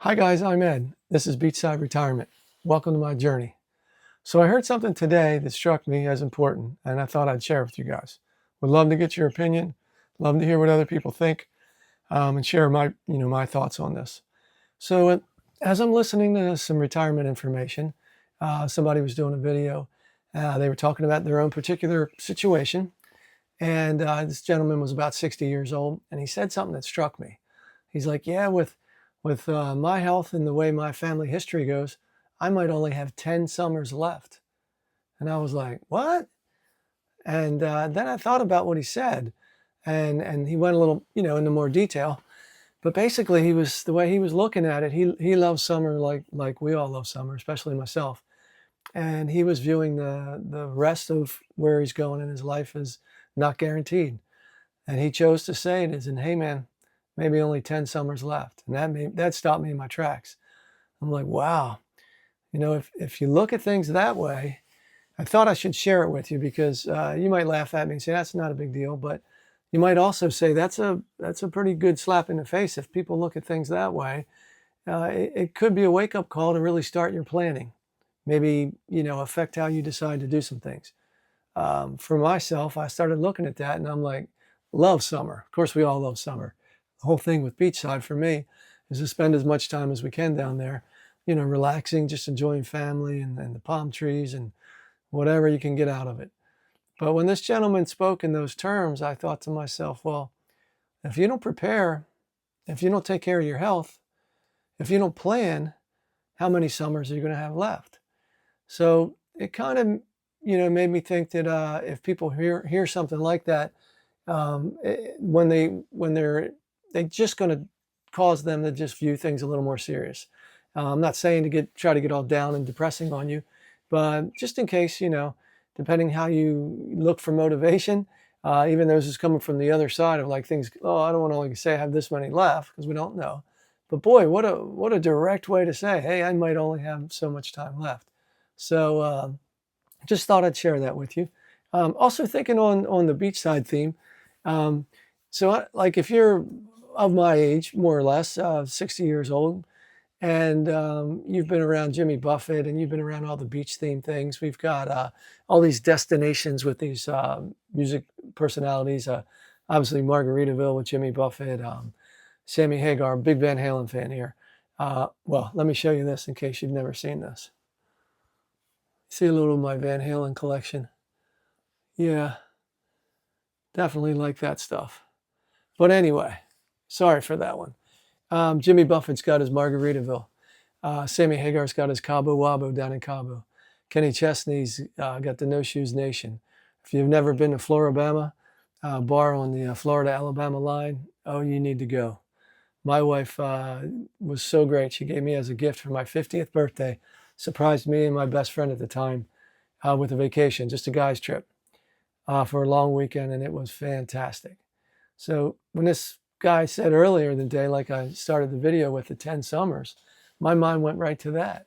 Hi guys, I'm Ed. This is Beachside Retirement. Welcome to my journey. So I heard something today that struck me as important, and I thought I'd share with you guys. Would love to get your opinion, love to hear what other people think, and share my thoughts on this. So as I'm listening to some retirement information, somebody was doing a video. They were talking about their own particular situation, and this gentleman was about 60 years old, and he said something that struck me. He's like, "Yeah, with my health and the way my family history goes, I might only have 10 summers left." And I was like, "What?" And then I thought about what he said, and he went a little, into more detail. But basically, the way he was looking at it. He loves summer like we all love summer, especially myself. And he was viewing the rest of where he's going in his life as not guaranteed. And he chose to say it as in, "Hey man, maybe only 10 summers left." And that stopped me in my tracks. I'm like, wow, if you look at things that way, I thought I should share it with you because you might laugh at me and say that's not a big deal, but you might also say that's a pretty good slap in the face. If people look at things that way, it could be a wake-up call to really start your planning. Maybe, affect how you decide to do some things. For myself, I started looking at that and I'm like, love summer. Of course, we all love summer. The whole thing with beachside for me is to spend as much time as we can down there, relaxing, just enjoying family and the palm trees and whatever you can get out of it. But when this gentleman spoke in those terms, I thought to myself, well, if you don't prepare, if you don't take care of your health, if you don't plan, how many summers are you going to have left? So it kind of, made me think that if people hear something like that, they just going to cause them to just view things a little more serious. I'm not saying to try to get all down and depressing on you, but just in case, depending how you look for motivation, even those who's coming from the other side of like things. Oh, I don't want to only say I have this many left because we don't know. But boy, what a direct way to say, hey, I might only have so much time left. So just thought I'd share that with you. Also thinking on the beachside theme. Um, like if you're of my age, more or less, 60 years old, and you've been around Jimmy Buffett and you've been around all the beach theme things. We've got all these destinations with these music personalities. Obviously, Margaritaville with Jimmy Buffett, Sammy Hagar, big Van Halen fan here. Well, let me show you this in case you've never seen this. See a little of my Van Halen collection. Yeah, definitely like that stuff. But anyway, sorry for that one. Jimmy Buffett's got his Margaritaville. Sammy Hagar's got his Cabo Wabo down in Cabo. Kenny Chesney's got the No Shoes Nation. If you've never been to Floribama, bar on the Florida-Alabama line, oh, you need to go. My wife was so great. She gave me as a gift for my 50th birthday, surprised me and my best friend at the time with a vacation, just a guy's trip for a long weekend, and it was fantastic. So when this guy said earlier in the day, like I started the video with the 10 summers, my mind went right to that.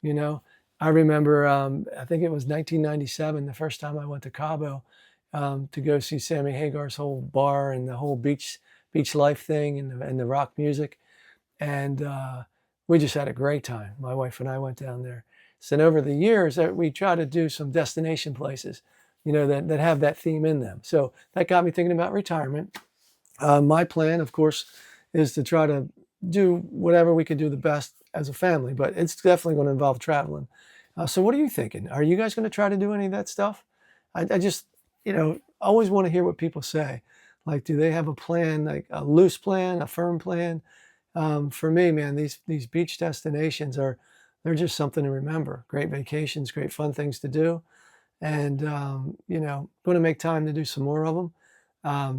You know, I remember, I think it was 1997, the first time I went to Cabo to go see Sammy Hagar's whole bar and the whole beach life thing and the rock music. And we just had a great time. My wife and I went down there. So over the years, we try to do some destination places, that have that theme in them. So that got me thinking about retirement. My plan, of course, is to try to do whatever we can do the best as a family, but it's definitely going to involve traveling. So what are you thinking? Are you guys going to try to do any of that stuff? I just, always want to hear what people say. Like, do they have a plan, like a loose plan, a firm plan? For me, man, these beach destinations they're just something to remember. Great vacations, great fun things to do, and going to make time to do some more of them.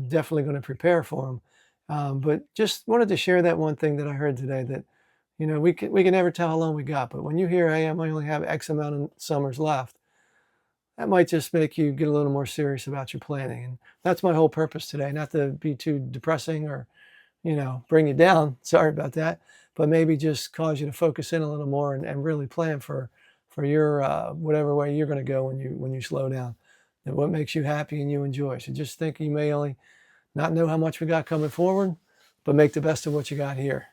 Definitely going to prepare for them. But just wanted to share that one thing that I heard today that, we can never tell how long we got, but when you hear, hey, I only have X amount of summers left, that might just make you get a little more serious about your planning. And that's my whole purpose today, not to be too depressing or, bring you down. Sorry about that. But maybe just cause you to focus in a little more and really plan for your whatever way you're going to go when you slow down. And what makes you happy and you enjoy. So just think you may only not know how much we got coming forward, but make the best of what you got here.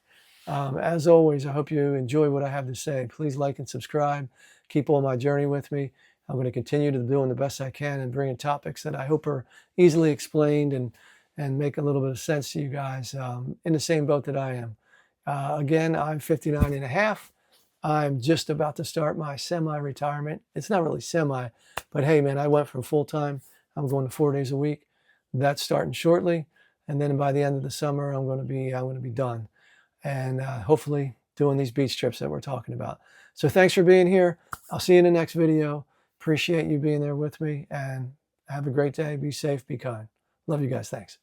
As always, I hope you enjoy what I have to say. Please like and subscribe. Keep on my journey with me. I'm going to continue to doing the best I can and bringing topics that I hope are easily explained and make a little bit of sense to you guys in the same boat that I am. Again, I'm 59 and a half. I'm just about to start my semi-retirement. It's not really semi, but hey, man, I went from full-time. I'm going to 4 days a week. That's starting shortly, and then by the end of the summer, I'm going to be done, and hopefully doing these beach trips that we're talking about. So thanks for being here. I'll see you in the next video. Appreciate you being there with me, and have a great day. Be safe, be kind. Love you guys. Thanks.